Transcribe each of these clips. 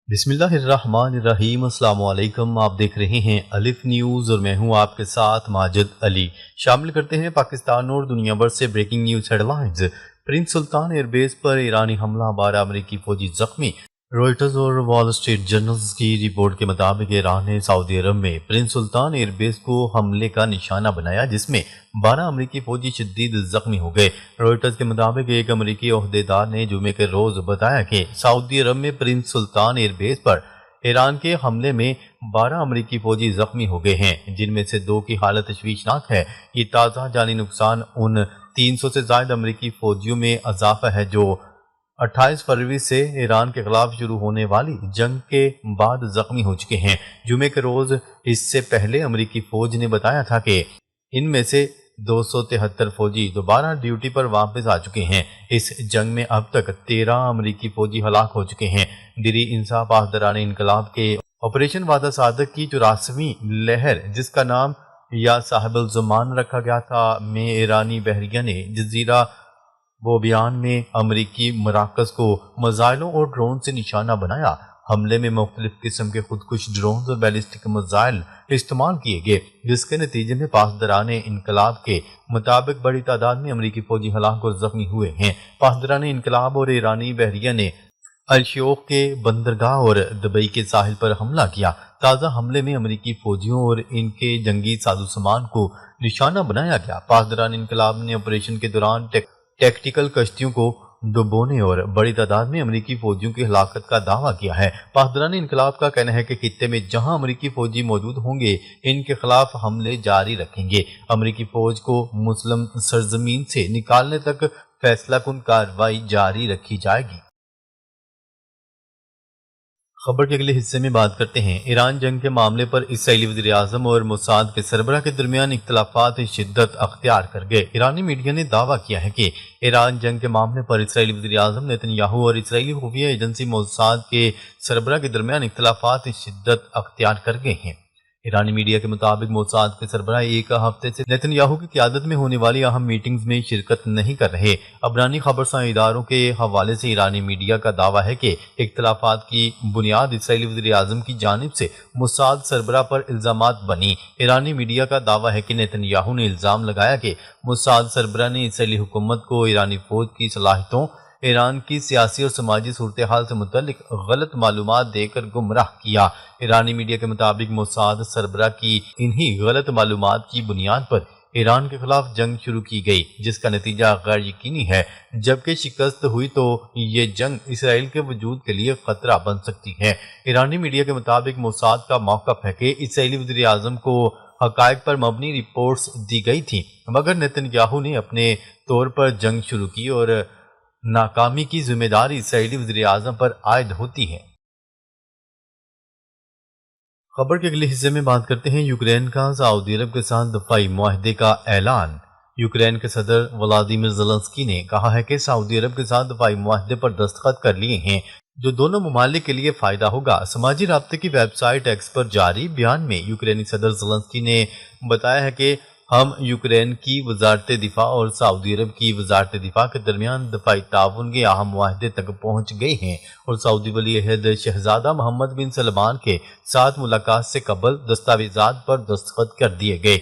بسم اللہ الرحمن الرحیم۔ السلام علیکم، آپ دیکھ رہے ہیں الف نیوز اور میں ہوں آپ کے ساتھ ماجد علی۔ شامل کرتے ہیں پاکستان اور دنیا بھر سے breaking news headlines. Prince Sultan air base پر ایرانی حملہ، 12 امریکی فوجی زخمی۔ روئٹرز اور وال اسٹریٹ جرنلز کی رپورٹ کے مطابق ایران نے سعودی عرب میں پرنس سلطان ایئر بیس کو حملے کا نشانہ بنایا، جس میں 12 امریکی فوجی شدید زخمی ہو گئے۔ روئٹرز کے مطابق ایک امریکی عہدیدار نے جمعے کے روز بتایا کہ سعودی عرب میں پرنس سلطان ایئر بیس پر ایران کے حملے میں 12 امریکی فوجی زخمی ہو گئے ہیں، جن میں سے 2 کی حالت تشویشناک ہے۔ یہ تازہ جانی نقصان ان 300 سے زائد امریکی فوجیوں میں اضافہ ہے جو 28 فروری سے ایران کے خلاف شروع ہونے والی جنگ کے بعد زخمی ہو چکے ہیں۔ جمعے کے روز اس سے پہلے امریکی فوج نے بتایا تھا کہ ان میں سے 273 فوجی دوبارہ ڈیوٹی پر واپس آ چکے ہیں۔ اس جنگ میں اب تک 13 امریکی فوجی ہلاک ہو چکے ہیں۔ دری انصاف پاسداران انقلاب کے آپریشن وعدہ صادق کی 84ویں لہر، جس کا نام یا صاحب الزمان رکھا گیا تھا، میں ایرانی بحریہ نے جزیرہ بوبیان میں امریکی مراکز کو میزائلوں اور ڈرون سے نشانہ بنایا۔ حملے میں مختلف قسم کے خودکش ڈرونز اور بیلسٹک میزائل استعمال کیے گئے، جس کے نتیجے میں پاسداران انقلاب کے مطابق بڑی تعداد میں امریکی فوجی ہلاک اور زخمی ہوئے ہیں۔ پاسداران انقلاب اور ایرانی بحریہ نے الشیوخ کے بندرگاہ اور دبئی کے ساحل پر حملہ کیا۔ تازہ حملے میں امریکی فوجیوں اور ان کے جنگی سازوسامان کو نشانہ بنایا گیا۔ پاسداران انقلاب نے آپریشن کے دوران ٹیکٹیکل کشتیوں کو ڈبونے اور بڑی تعداد میں امریکی فوجیوں کی ہلاکت کا دعویٰ کیا ہے۔ پاسداران انقلاب کا کہنا ہے کہ خطے میں جہاں امریکی فوجی موجود ہوں گے، ان کے خلاف حملے جاری رکھیں گے۔ امریکی فوج کو مسلم سرزمین سے نکالنے تک فیصلہ کن کارروائی جاری رکھی جائے گی۔ خبر کے اگلے حصے میں بات کرتے ہیں ایران جنگ کے معاملے پر اسرائیلی وزیر اعظم اور موساد کے سربراہ کے درمیان اختلافات شدت اختیار کر گئے۔ ایرانی میڈیا نے دعویٰ کیا ہے کہ ایران جنگ کے معاملے پر اسرائیلی وزیر اعظم نیتن یاہو اور اسرائیلی خفیہ ایجنسی موساد کے سربراہ کے درمیان اختلافات شدت اختیار کر گئے ہیں۔ ایرانی میڈیا کے مطابق موساد کے سربراہ ایک ہفتے سے نیتن یاہو کی قیادت میں ہونے والی اہم میٹنگز میں شرکت نہیں کر رہے۔ عبرانی خبرساں اداروں کے حوالے سے ایرانی میڈیا کا دعویٰ ہے کہ اختلافات کی بنیاد اسرائیلی وزیر اعظم کی جانب سے موساد سربراہ پر الزامات بنی۔ ایرانی میڈیا کا دعویٰ ہے کہ نیتن یاہو نے الزام لگایا کہ موساد سربراہ نے اسرائیلی حکومت کو ایرانی فوج کی صلاحیتوں، ایران کی سیاسی اور سماجی صورتحال سے متعلق غلط معلومات دے کر گمراہ کیا۔ ایرانی میڈیا کے مطابق موساد سربراہ کی انہی غلط معلومات کی بنیاد پر ایران کے خلاف جنگ شروع کی گئی، جس کا نتیجہ غیر یقینی ہے۔ جبکہ شکست ہوئی تو یہ جنگ اسرائیل کے وجود کے لیے خطرہ بن سکتی ہے۔ ایرانی میڈیا کے مطابق موساد کا موقف ہے کہ اسرائیلی وزیر اعظم کو حقائق پر مبنی رپورٹس دی گئی تھیں، مگر نیتن یاہو نے اپنے طور پر جنگ شروع کی اور ناکامی کی ذمہ داری اسرائیلی وزیر اعظم پر عائد ہوتی ہے۔ خبر کے اگلے حصے میں بات کرتے ہیں یوکرین کا سعودی عرب کے ساتھ دفاعی معاہدے کا اعلان۔ یوکرین کے صدر ولادیمیر زیلنسکی نے کہا ہے کہ سعودی عرب کے ساتھ دفاعی معاہدے پر دستخط کر لیے ہیں، جو دونوں ممالک کے لیے فائدہ ہوگا۔ سماجی رابطے کی ویب سائٹ ایکس پر جاری بیان میں یوکرینی صدر زیلنسکی نے بتایا ہے کہ ہم یوکرین کی وزارت دفاع اور سعودی عرب کی وزارت دفاع کے درمیان دفاعی تعاون کے اہم معاہدے تک پہنچ گئے ہیں اور سعودی ولی عہد شہزادہ محمد بن سلمان کے ساتھ ملاقات سے قبل دستاویزات پر دستخط کر دیے گئے۔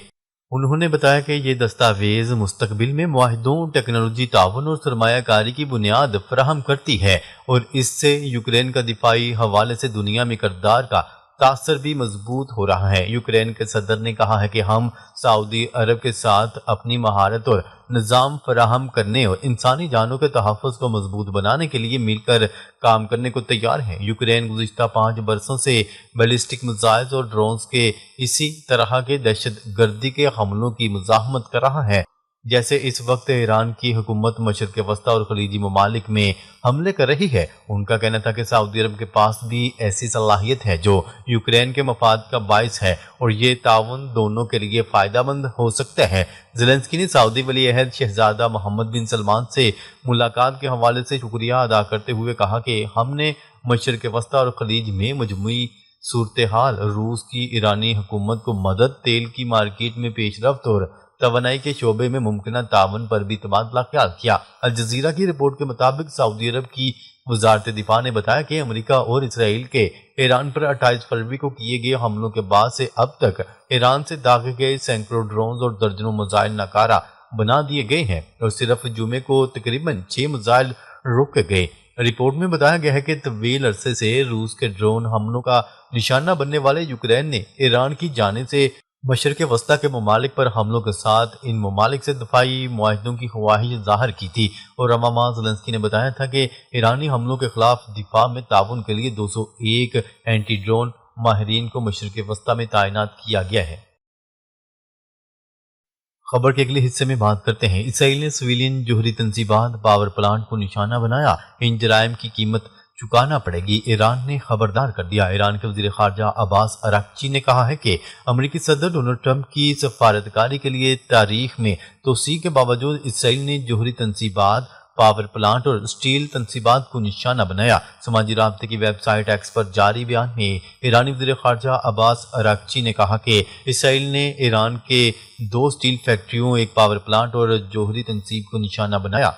انہوں نے بتایا کہ یہ دستاویز مستقبل میں معاہدوں، ٹیکنالوجی تعاون اور سرمایہ کاری کی بنیاد فراہم کرتی ہے اور اس سے یوکرین کا دفاعی حوالے سے دنیا میں کردار کا تاثر بھی مضبوط ہو رہا ہے۔ یوکرین کے صدر نے کہا ہے کہ ہم سعودی عرب کے ساتھ اپنی مہارت اور نظام فراہم کرنے اور انسانی جانوں کے تحفظ کو مضبوط بنانے کے لیے مل کر کام کرنے کو تیار ہے۔ یوکرین گزشتہ 5 برسوں سے بیلسٹک میزائلز اور ڈرونز کے اسی طرح کے دہشت گردی کے حملوں کی مزاحمت کر رہا ہے، جیسے اس وقت ایران کی حکومت مشرق وسطیٰ اور خلیجی ممالک میں حملے کر رہی ہے۔ ان کا کہنا تھا کہ سعودی عرب کے پاس بھی ایسی صلاحیت ہے جو یوکرین کے مفاد کا باعث ہے اور یہ تعاون دونوں کے لیے فائدہ مند ہو سکتا ہے۔ زیلنسکی نے سعودی ولی عہد شہزادہ محمد بن سلمان سے ملاقات کے حوالے سے شکریہ ادا کرتے ہوئے کہا کہ ہم نے مشرق وسطیٰ اور خلیج میں مجموعی صورتحال، روس کی ایرانی حکومت کو مدد، تیل کی مارکیٹ میں پیش رفت اور توانائی کے شعبے میں ممکنہ تعاون پر بھی تبادلہ خیال کیا۔ الجزیرہ کی رپورٹ کے مطابق سعودی عرب کی وزارت دفاع نے بتایا کہ امریکہ اور اسرائیل کے ایران پر 28 فروری کو کیے گئے حملوں کے بعد سے اب تک ایران سے داغے گئے سینکڑوں ڈرونز اور درجنوں میزائل ناکارہ بنا دیے گئے ہیں اور صرف جمعے کو تقریباً 6 میزائل روکے گئے۔ رپورٹ میں بتایا گیا ہے کہ طویل عرصے سے روس کے ڈرون حملوں کا نشانہ بننے والے یوکرین نے ایران کی جانب سے مشرق وسطی کے ممالک پر حملوں کے ساتھ ان ممالک سے دفاعی معاہدوں کی خواہش ظاہر کی تھی، اور راماما زلنسکی نے بتایا تھا کہ ایرانی حملوں کے خلاف دفاع میں تعاون کے لیے 201 اینٹی ڈرون ماہرین کو مشرق وسطی میں تعینات کیا گیا ہے۔ خبر کے اگلے حصے میں بات کرتے ہیں۔ اسرائیل نے سویلین جوہری تنصیبات پاور پلانٹ کو نشانہ بنایا، ان جرائم کی قیمت چکانا پڑے گی، ایران نے خبردار کر دیا۔ ایران کے وزیر خارجہ عباس اراغچی نے کہا ہے کہ امریکی صدر ڈونلڈ ٹرمپ کی سفارتکاری کے لیے تاریخ میں توسیع کے باوجود اسرائیل نے جوہری تنصیبات، پاور پلانٹ اور اسٹیل تنصیبات کو نشانہ بنایا۔ سماجی رابطے کی ویب سائٹ ایکس پر جاری بیان میں ایرانی وزیر خارجہ عباس اراغچی نے کہا کہ اسرائیل نے ایران کے 2 اسٹیل فیکٹریوں، ایک پاور پلانٹ اور جوہری تنصیب کو نشانہ بنایا۔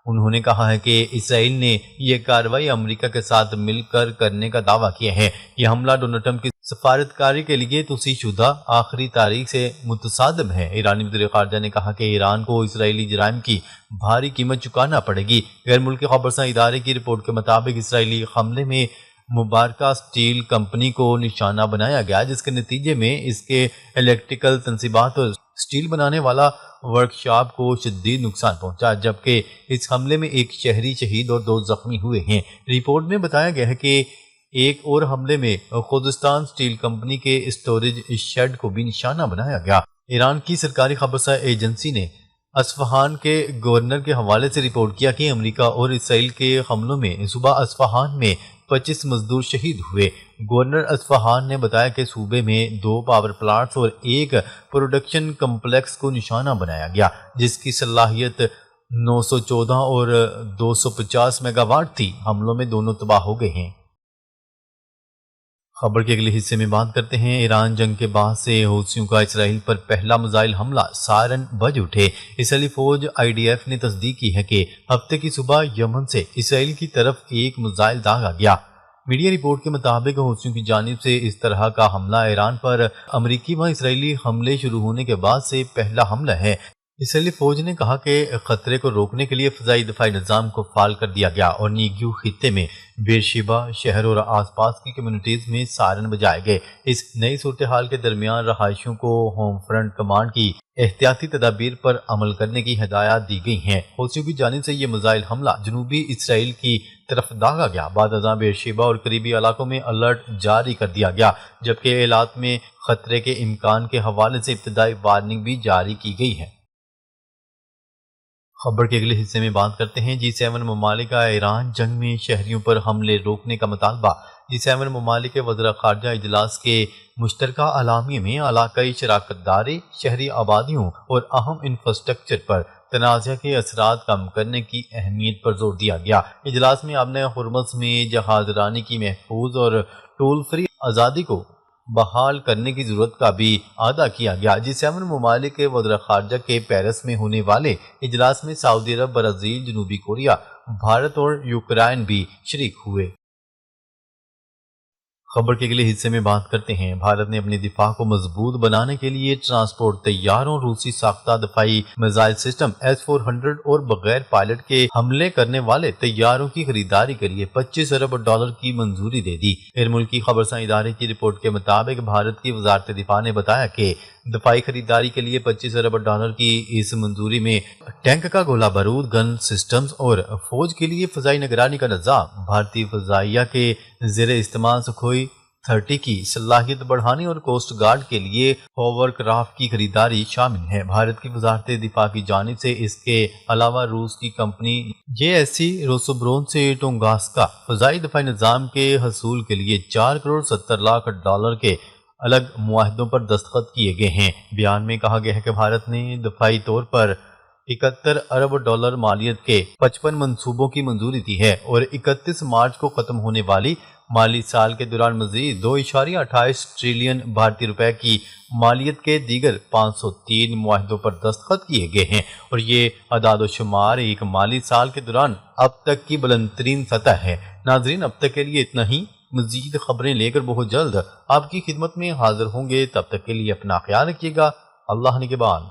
انہوں نے کہا ہے کہ اسرائیل نے یہ کارروائی امریکہ کے ساتھ مل کر کرنے کا دعویٰ کیا ہے۔ یہ حملہ ڈونلڈ ٹرمپ کی سفارتکاری کے لیے توسیع شدہ آخری تاریخ سے متصادم ہے۔ ایرانی وزیر خارجہ نے کہا کہ ایران کو اسرائیلی جرائم کی بھاری قیمت چکانا پڑے گی۔ غیر ملکی خبرساں ادارے کی رپورٹ کے مطابق اسرائیلی حملے میں مبارکہ اسٹیل کمپنی کو نشانہ بنایا گیا، جس کے نتیجے میں اس کے الیکٹریکل تنصیبات اور اسٹیل بنانے والا ورکشاپ کو شدید نقصان پہنچا، جبکہ اس حملے میں ایک شہری شہید اور 2 زخمی ہوئے ہیں۔ رپورٹ میں بتایا گیا ہے کہ ایک اور حملے میں خوزستان اسٹیل کمپنی کے اسٹوریج شیڈ کو بھی نشانہ بنایا گیا۔ ایران کی سرکاری خبرساں ایجنسی نے اصفہان کے گورنر کے حوالے سے رپورٹ کیا کہ امریکہ اور اسرائیل کے حملوں میں صوبہ اصفہان میں 25 مزدور شہید ہوئے۔ گورنر اصفہان نے بتایا کہ صوبے میں 2 پاور پلانٹس اور ایک پروڈکشن کمپلیکس کو نشانہ بنایا گیا، جس کی صلاحیت 914 اور 250 میگا واٹ تھی۔ حملوں میں دونوں تباہ ہو گئے ہیں۔ خبر کے اگلے حصے میں بات کرتے ہیں۔ ایران جنگ کے بعد سے حوثیوں کا اسرائیل پر پہلا میزائل حملہ، سائرن بج اٹھے۔ اسرائیلی فوج IDF نے تصدیق کی ہے کہ ہفتے کی صبح یمن سے اسرائیل کی طرف ایک میزائل داغا گیا۔ میڈیا رپورٹ کے مطابق حوثیوں کی جانب سے اس طرح کا حملہ ایران پر امریکی و اسرائیلی حملے شروع ہونے کے بعد سے پہلا حملہ ہے۔ اسرائیلی فوج نے کہا کہ خطرے کو روکنے کے لیے فضائی دفاعی نظام کو فعال کر دیا گیا اور نیگیو خطے میں بیرشیبا شہر اور آس پاس کی کمیونٹیز میں سائرن بجائے گئے۔ اس نئی صورتحال کے درمیان رہائشیوں کو ہوم فرنٹ کمانڈ کی احتیاطی تدابیر پر عمل کرنے کی ہدایات دی گئی ہیں۔ حوثیوں کی جانب سے یہ میزائل حملہ جنوبی اسرائیل کی طرف داغا گیا۔ بعد ازاں بیرشیبا اور قریبی علاقوں میں الرٹ جاری کر دیا گیا، جبکہ ایلات میں خطرے کے امکان کے حوالے سے ابتدائی وارننگ بھی جاری کی گئی ہے۔ خبر کے اگلے حصے میں بات کرتے ہیں۔ G7 ممالک کا ایران جنگ میں شہریوں پر حملے روکنے کا مطالبہ۔ G7 ممالک کے وزراء خارجہ اجلاس کے مشترکہ اعلامیے میں علاقائی شراکت داری، شہری آبادیوں اور اہم انفراسٹرکچر پر تنازع کے اثرات کم کرنے کی اہمیت پر زور دیا گیا۔ اجلاس میں امن ہرمز میں جہاز رانی کی محفوظ اور ٹول فری آزادی کو بحال کرنے کی ضرورت کا بھی اعادہ کیا گیا۔ G7 ممالک کے وزراء خارجہ کے پیرس میں ہونے والے اجلاس میں سعودی عرب، برازیل، جنوبی کوریا، بھارت اور یوکرائن بھی شریک ہوئے۔ خبر کے اگلے حصے میں بات کرتے ہیں۔ بھارت نے اپنی دفاع کو مضبوط بنانے کے لیے ٹرانسپورٹ طیاروں، روسی ساختہ دفاعی میزائل سسٹم S-400 اور بغیر پائلٹ کے حملے کرنے والے طیاروں کی خریداری کے لیے $25 ارب کی منظوری دے دی۔ غیر ملکی خبرساں ادارے کی رپورٹ کے مطابق بھارت کی وزارت دفاع نے بتایا کہ دفاعی خریداری کے لیے $25 ارب کی اس منظوری میں ٹینک کا گولہ بارود، گن سسٹمز اور فوج کے لیے فضائی نگرانی کا نظام، بھارتی فضائیہ کے زیر استعمال سکھوئی 30 کی صلاحیت بڑھانے اور کوسٹ گارڈ کے لیے ہوور کرافٹ کی خریداری شامل ہے۔ بھارت کی وزارت دفاع کی جانب سے اس کے علاوہ روس کی کمپنی JSC روسوبرون سے ٹونگاسکا فضائی دفاعی نظام کے حصول کے لیے $4.70 کے الگ معاہدوں پر دستخط کیے گئے ہیں۔ بیان میں کہا گیا ہے کہ بھارت نے دفاعی طور پر 71 ارب ڈالر مالیت کے 55 منصوبوں کی منظوری دی ہے اور 31 مارچ کو ختم ہونے والی مالی سال کے دوران مزید 2.28 ٹریلین بھارتی روپے کی مالیت کے دیگر 503 معاہدوں پر دستخط کیے گئے ہیں اور یہ اعداد و شمار ایک مالی سال کے دوران اب تک کی بلند ترین سطح ہے۔ ناظرین، اب تک کے لیے اتنا ہی۔ مزید خبریں لے کر بہت جلد آپ کی خدمت میں حاضر ہوں گے، تب تک کے لیے اپنا خیال رکھیے گا۔ اللہ نگہبان۔